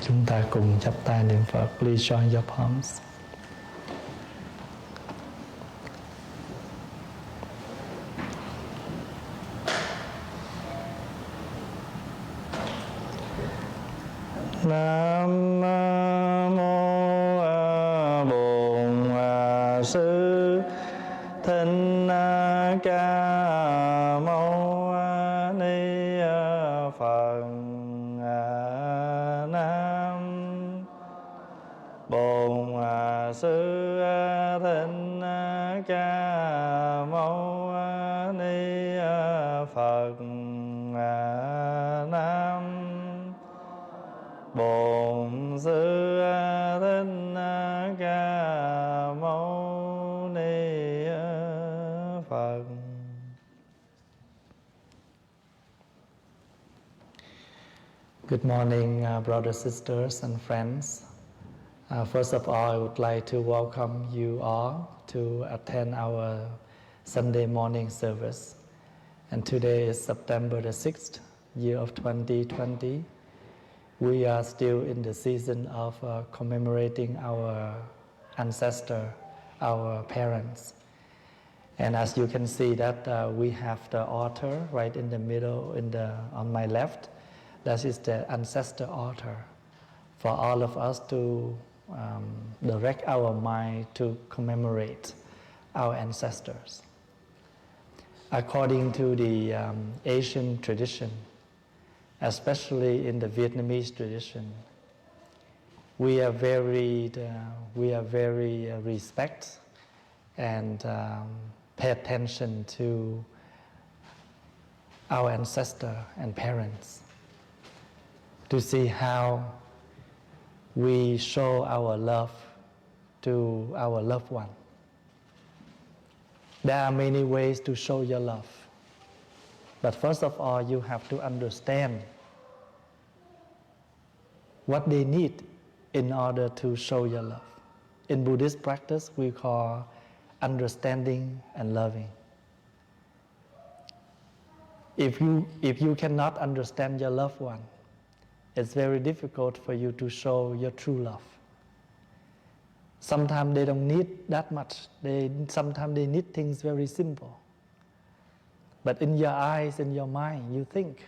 Chúng ta cùng chắp tay niệm Phật. Please join your palms. Nam mô Bổn Sư Thích Ca Mâu Ni Phật. Nam Bổn Sư Thích Ca Mâu Ni Phật. Nam Bổn Sư Thích Ca Mâu Ni Phật. Good morning, brothers, sisters, and friends. First of all, I would like to welcome you all to attend our Sunday morning service. And today is September the 6th, year of 2020. We are still in the season of commemorating our ancestor, our parents. And as you can see that we have the altar right in the middle, on my left. That is the ancestor altar for all of us to direct our mind to commemorate our ancestors. According to the Asian tradition, especially in the Vietnamese tradition, we are very respect and pay attention to our ancestor and parents, to see how we show our love to our loved one. There are many ways to show your love. But first of all, you have to understand what they need in order to show your love. In Buddhist practice, we call understanding and loving. If you cannot understand your loved one, it's very difficult for you to show your true love. Sometimes they don't need that much. Sometimes they need things very simple. But in your eyes, in your mind, you think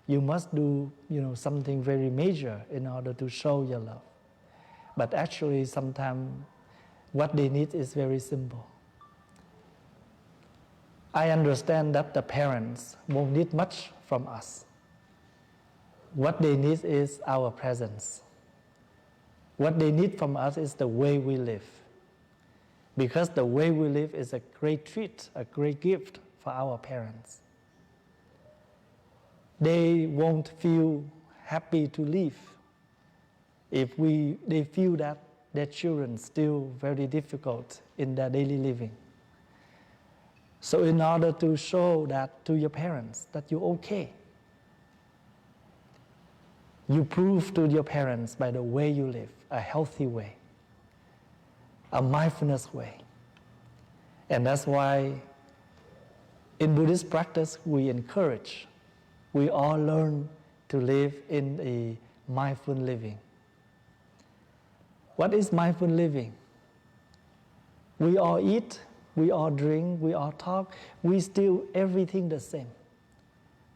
you must do something very major in order to show your love. But actually, sometimes what they need is very simple. I understand that the parents won't need much from us. What they need is our presence. What they need from us is the way we live. Because the way we live is a great treat, a great gift for our parents. They won't feel happy to live if they feel that their children still very difficult in their daily living. So in order to show that to your parents that you're okay, you prove to your parents by the way you live, a healthy way, a mindfulness way. And that's why in Buddhist practice we all learn to live in a mindful living. What is mindful living? We all eat, we all drink, we all talk, we still everything the same.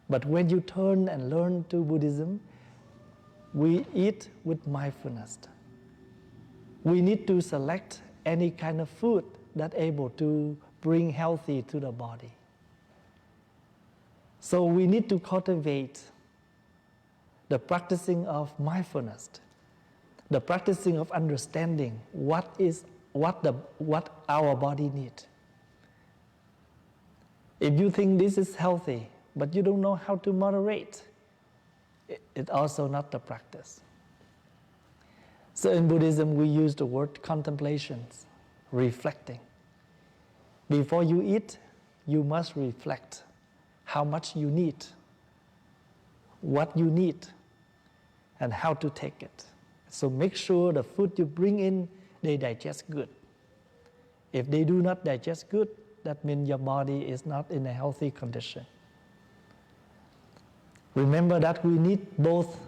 But when you turn and learn to Buddhism, we eat with mindfulness. We need to select any kind of food that able to bring healthy to the body. So we need to cultivate the practicing of mindfulness, the practicing of understanding what our body needs. If you think this is healthy, but you don't know how to moderate, it's also not the practice. So in Buddhism, we use the word contemplations, reflecting. Before you eat, you must reflect how much you need, what you need, and how to take it. So make sure the food you bring in, they digest good. If they do not digest good, that means your body is not in a healthy condition. Remember that we need both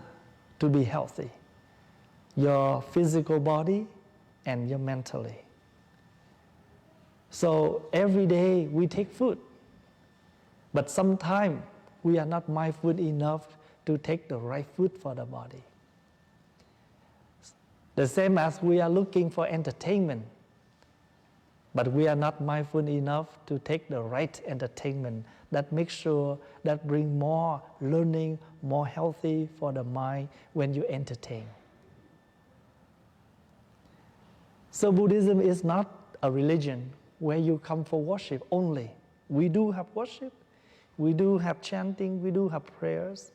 to be healthy. your physical body and your mentally. So every day we take food, but sometimes we are not mindful enough to take the right food for the body. The same as we are looking for entertainment, but we are not mindful enough to take the right entertainment that makes sure that bring more learning, more healthy for the mind when you entertain. So Buddhism is not a religion where you come for worship only. We do have worship, we do have chanting, we do have prayers,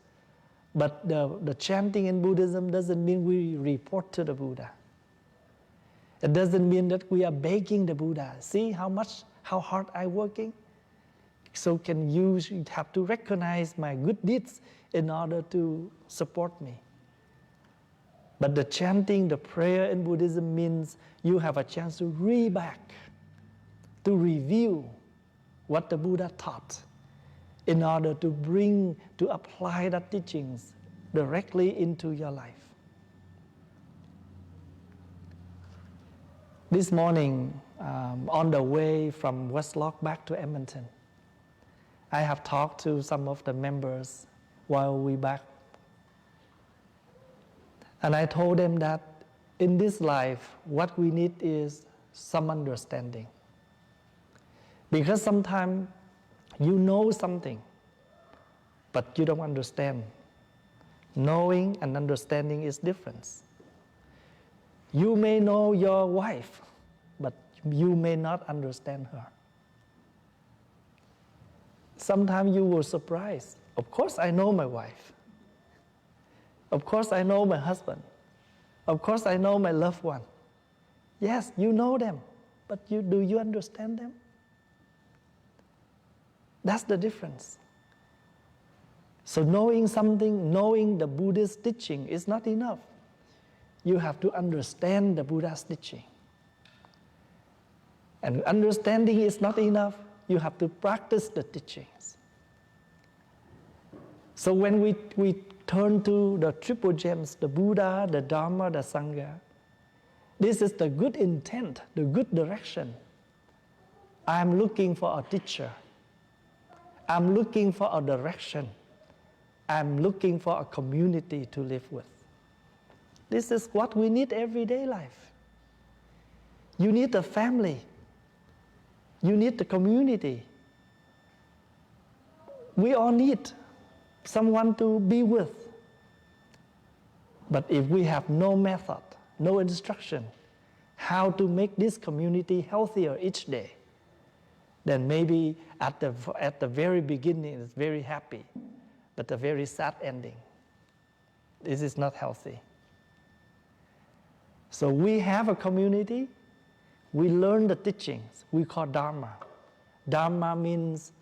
but the chanting in Buddhism doesn't mean we report to the Buddha. It doesn't mean that we are begging the Buddha. See how hard I'm working? So you have to recognize my good deeds in order to support me. But the chanting, the prayer in Buddhism means you have a chance to read back, to review what the Buddha taught in order to apply the teachings directly into your life. This morning, on the way from Westlock back to Edmonton, I have talked to some of the members while we back. And I told them that in this life, what we need is some understanding. Because sometimes you know something, but you don't understand. Knowing and understanding is different. You may know your wife, but you may not understand her. Sometimes you will surprise. Of course I know my wife. Of course I know my husband. Of course I know my loved one. Yes, you know them, but do you understand them? That's the difference. So knowing something, knowing the Buddhist teaching is not enough. You have to understand the Buddha's teaching. And understanding is not enough. You have to practice the teachings. So when we turn to the triple gems, the Buddha, the Dharma, the Sangha, this is the good intent, the good direction. I'm looking for a teacher. I'm looking for a direction. I'm looking for a community to live with. This is what we need everyday life. You need a family. You need the community. We all need someone to be with. But if we have no method, no instruction, how to make this community healthier each day, then maybe at the very beginning it's very happy, but a very sad ending. This is not healthy. So we have a community, we learn the teachings, we call Dharma. Dharma means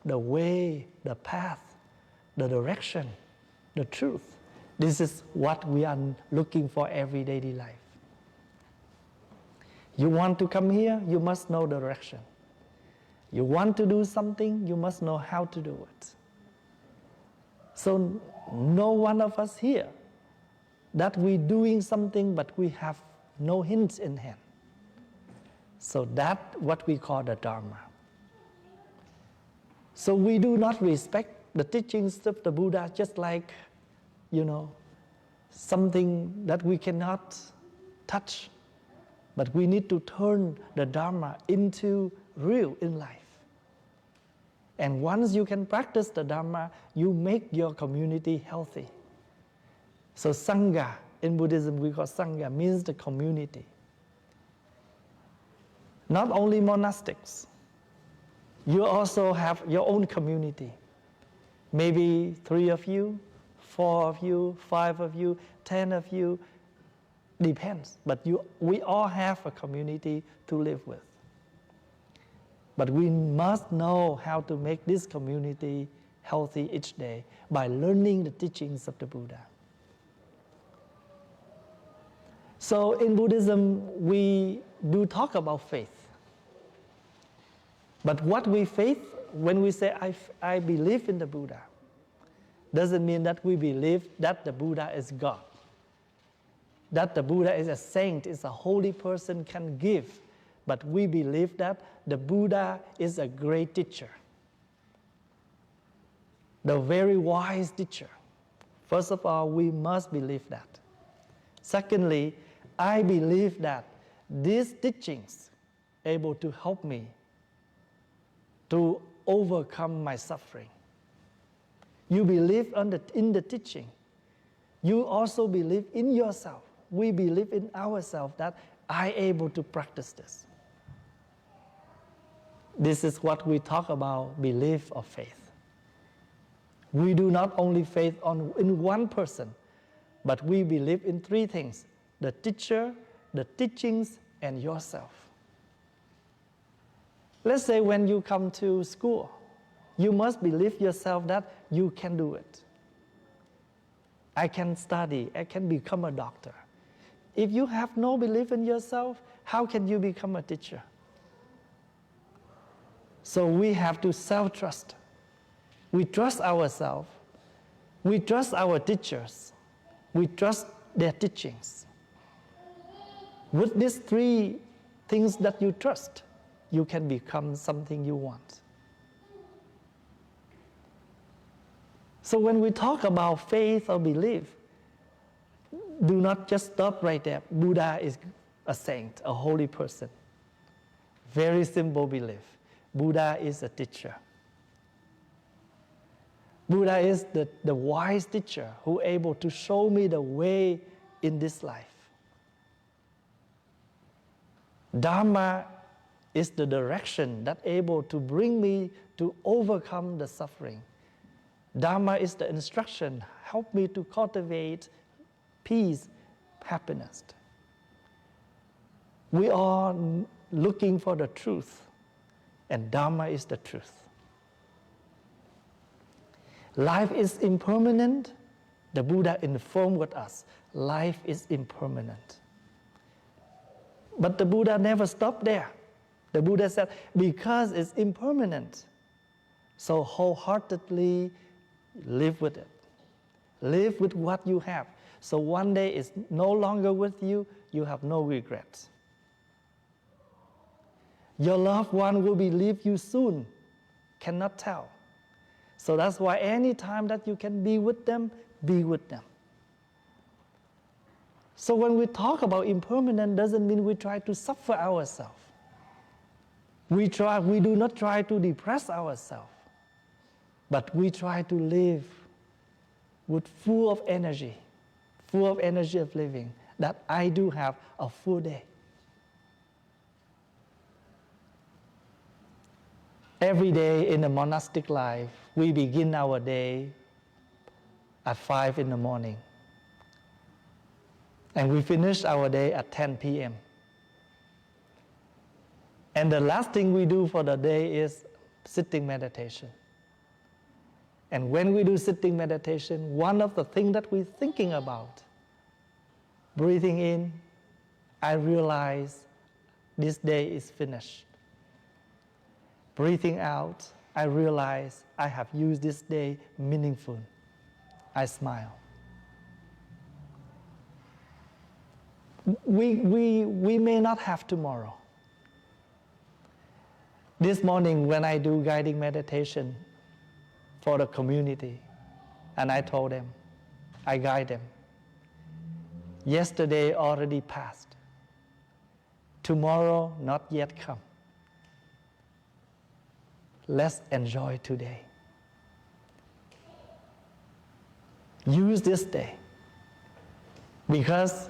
the way, the path, the direction, the truth. This is what we are looking for every daily life. You want to come here, you must know the direction. You want to do something, you must know how to do it. So no one of us here that we're doing something but we have no hints in hand. So that's what we call the Dharma. So we do not respect the teachings of the Buddha just like, something that we cannot touch. But we need to turn the Dharma into real in life. And once you can practice the Dharma, you make your community healthy. So Sangha, in Buddhism we call Sangha, means the community. Not only monastics, you also have your own community. Maybe 3 of you, 4 of you, 5 of you, 10 of you, depends. But we all have a community to live with. But we must know how to make this community healthy each day by learning the teachings of the Buddha. So in Buddhism, we do talk about faith. But what we faith, when we say, I believe in the Buddha, doesn't mean that we believe that the Buddha is God. that the Buddha is a saint, is a holy person, can give. But we believe that the Buddha is a great teacher, the very wise teacher. First of all, we must believe that. Secondly, I believe that these teachings able to help me to overcome my suffering. You believe in the teaching. You also believe in yourself. We believe in ourselves that I am able to practice this. This is what we talk about, belief or faith. We do not only faith in one person, but we believe in three things: the teacher, the teachings, and yourself. Let's say when you come to school, you must believe yourself that you can do it. I can study, I can become a doctor. If you have no belief in yourself, how can you become a teacher? So we have to self-trust. We trust ourselves. We trust our teachers. We trust their teachings. With these three things that you trust, you can become something you want. So when we talk about faith or belief, do not just stop right there. Buddha is a saint, a holy person. Very simple belief. Buddha is a teacher. Buddha is the wise teacher who is able to show me the way in this life. Dharma is the direction that is able to bring me to overcome the suffering. Dharma is the instruction, help me to cultivate peace, happiness. We are looking for the truth, and Dharma is the truth. Life is impermanent. The Buddha informed with us, life is impermanent. But the Buddha never stopped there. The Buddha said, because it's impermanent, so wholeheartedly live with it. Live with what you have. So one day it's no longer with you, you have no regrets. Your loved one will leave you soon, cannot tell. So that's why any time that you can be with them, be with them. So when we talk about impermanent, doesn't mean we try to suffer ourselves. We do not try to depress ourselves, but we try to live with full of energy of living, that I do have a full day. Every day in the monastic life, we begin our day at 5 in the morning. And we finish our day at 10 p.m. And the last thing we do for the day is sitting meditation. And when we do sitting meditation, one of the things that we're thinking about, breathing in, I realize this day is finished. Breathing out, I realize I have used this day meaningful. I smile. We may not have tomorrow. This morning when I do guiding meditation for the community, and I told them, I guide them, yesterday already passed. Tomorrow not yet come. Let's enjoy today. Use this day. Because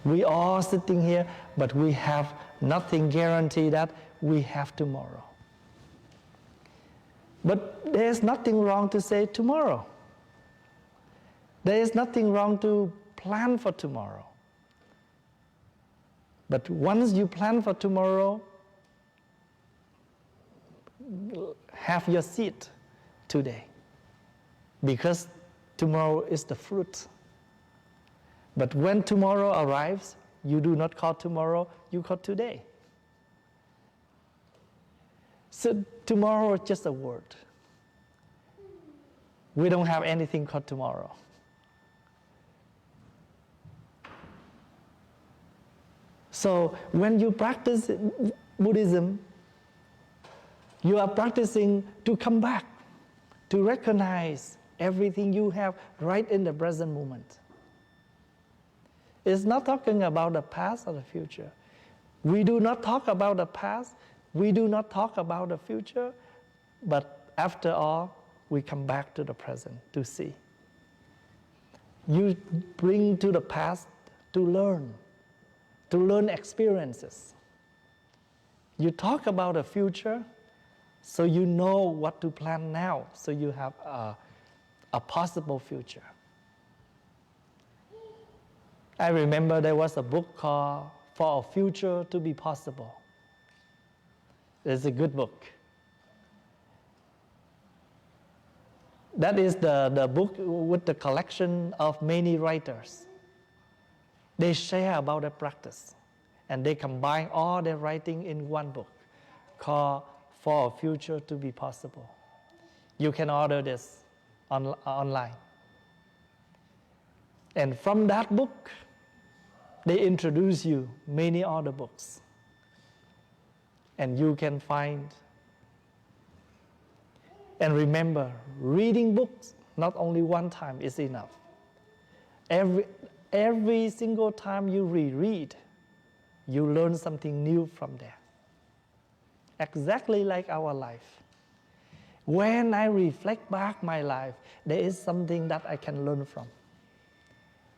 we are sitting here, but we have nothing guaranteed that we have tomorrow. But there is nothing wrong to say tomorrow. There is nothing wrong to plan for tomorrow. But once you plan for tomorrow, have your seat today. Because tomorrow is the fruit. But when tomorrow arrives, you do not call tomorrow, you call today. So tomorrow is just a word. We don't have anything called tomorrow. So when you practice Buddhism, you are practicing to come back, to recognize everything you have right in the present moment. It's not talking about the past or the future. We do not talk about the past, we do not talk about the future, but after all, we come back to the present to see. You bring to the past to learn experiences. You talk about the future, so you know what to plan now, so you have a possible future. I remember there was a book called For a Future to Be Possible. It's a good book. That is the book with the collection of many writers. They share about their practice, and they combine all their writing in one book called For a Future to Be Possible. You can order this online. And from that book, they introduce you many other books. And you can find. And remember, reading books not only one time is enough. Every single time you reread, you learn something new from there. Exactly like our life. When I reflect back my life, there is something that I can learn from.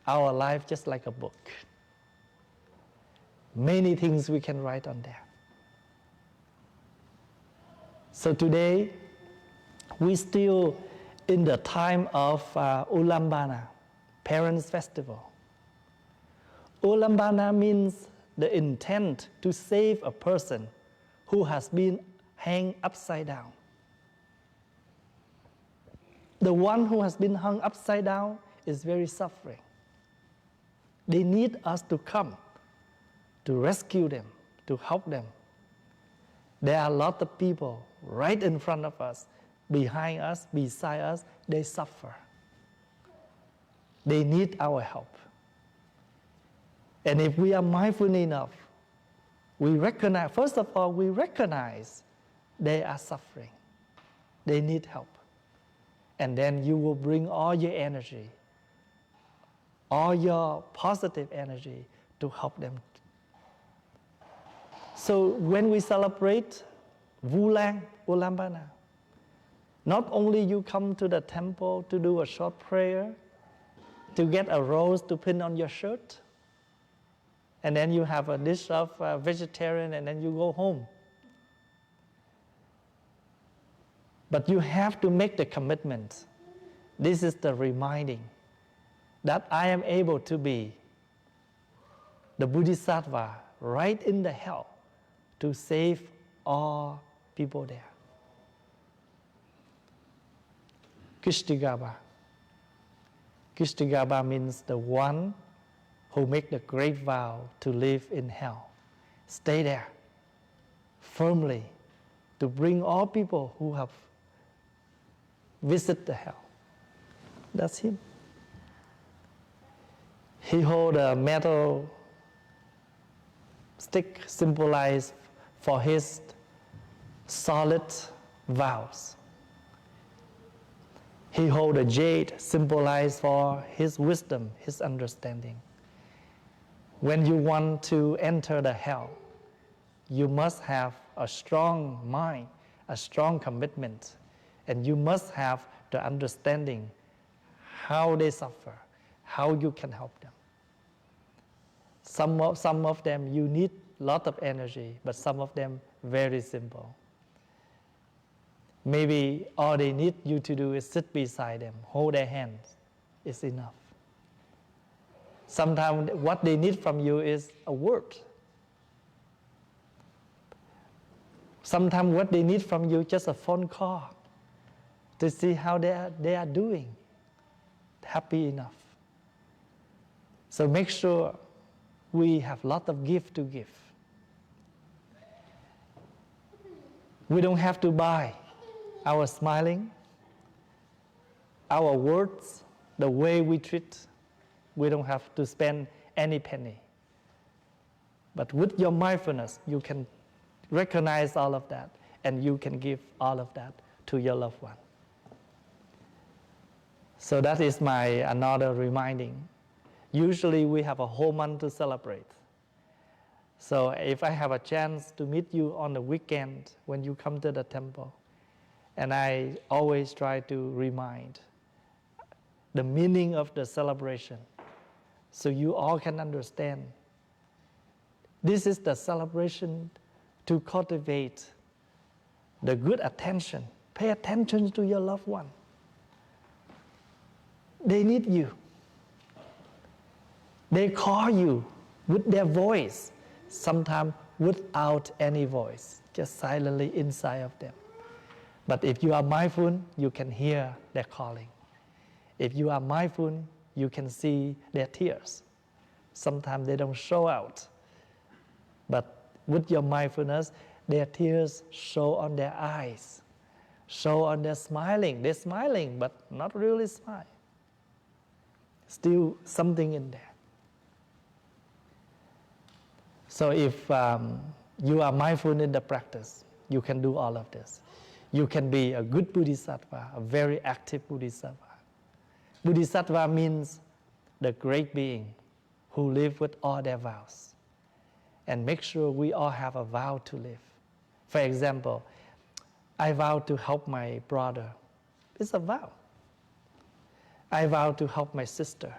Our life just like a book. Many things we can write on there. So today, we still in the time of Ulambana, Parents' Festival. Ulambana means the intent to save a person who has been hung upside down. The one who has been hung upside down is very suffering. They need us to come to rescue them, to help them. There are a lot of people right in front of us, behind us, beside us, they suffer. They need our help. And if we are mindful enough, we recognize, first of all, we recognize they are suffering. They need help. And then you will bring all your energy, all your positive energy to help them. So when we celebrate Vulang Ulambana, not only you come to the temple to do a short prayer, to get a rose to pin on your shirt, and then you have a dish of vegetarian, and then you go home. But you have to make the commitment. This is the reminding that I am able to be the Bodhisattva right in the hell to save all people there. Kishtigaba. Kishtigaba means the one who make the great vow to live in hell. Stay there firmly to bring all people who have visited the hell. That's him. He hold a metal stick symbolized for his solid vows. He hold a jade symbolized for his wisdom, his understanding. When you want to enter the hell, you must have a strong mind, a strong commitment, and you must have the understanding how they suffer, how you can help them. Some of them you need a lot of energy, but some of them very simple. Maybe all they need you to do is sit beside them, hold their hands. It's enough. Sometimes what they need from you is a word. Sometimes what they need from you is just a phone call to see how they are doing. Happy enough. So make sure we have a lot of gift to give. We don't have to buy our smiling, our words, the way we treat. We don't have to spend any penny. But with your mindfulness, you can recognize all of that, and you can give all of that to your loved one. So that is my another reminding. Usually we have a whole month to celebrate. So if I have a chance to meet you on the weekend when you come to the temple, and I always try to remind the meaning of the celebration so you all can understand. This is the celebration to cultivate the good attention. Pay attention to your loved one. They need you. They call you with their voice, sometimes without any voice, just silently inside of them. But if you are mindful, you can hear their calling. If you are mindful, you can see their tears. Sometimes they don't show out. But with your mindfulness, their tears show on their eyes, show on their smiling. They're smiling, but not really smile. Still something in there. So if you are mindful in the practice, you can do all of this. You can be a good bodhisattva, a very active bodhisattva. Bodhisattva means the great being who live with all their vows. And make sure we all have a vow to live. For example, I vow to help my brother. It's a vow. I vow to help my sister.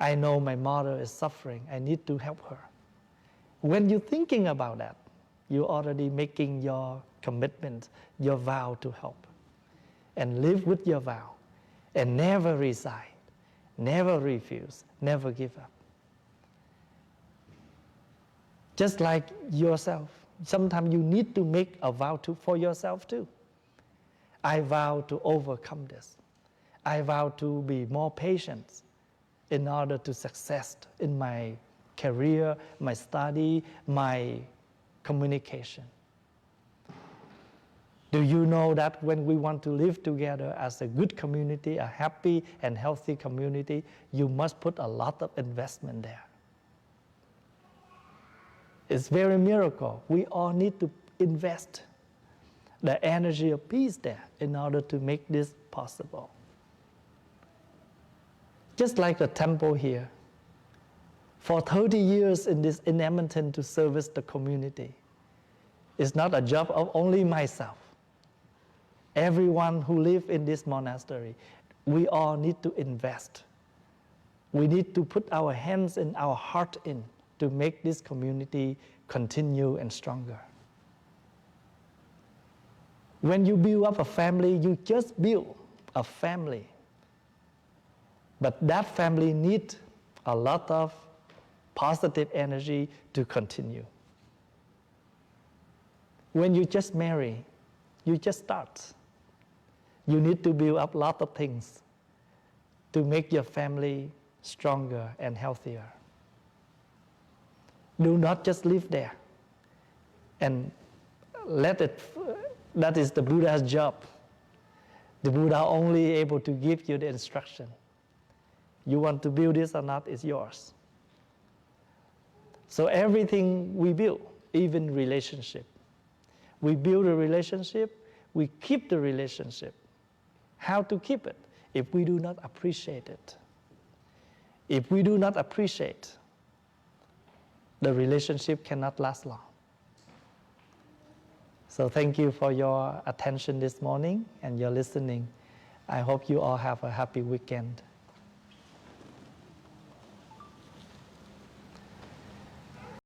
I know my mother is suffering. I need to help her. When you're thinking about that, you're already making your commitment, your vow to help. And live with your vow. And never resign, never refuse, never give up. Just like yourself. Sometimes you need to make a vow for yourself too. I vow to overcome this. I vow to be more patient in order to success in my career, my study, my communication. Do you know that when we want to live together as a good community, a happy and healthy community, you must put a lot of investment there? It's very miracle. We all need to invest the energy of peace there in order to make this possible. Just like the temple here. For 30 years in Edmonton to service the community. It's not a job of only myself. Everyone who lives in this monastery, we all need to invest. We need to put our hands and our heart in to make this community continue and stronger. When you build up a family, you just build a family. But that family needs a lot of positive energy to continue. When you just marry, you just start. You need to build up a lot of things to make your family stronger and healthier. Do not just live there and let it, that is the Buddha's job. The Buddha only able to give you the instruction. You want to build this or not, it's yours. So everything we build, even relationship. We build a relationship, we keep the relationship. How to keep it? If we do not appreciate it. If we do not appreciate, the relationship cannot last long. So thank you for your attention this morning and your listening. I hope you all have a happy weekend.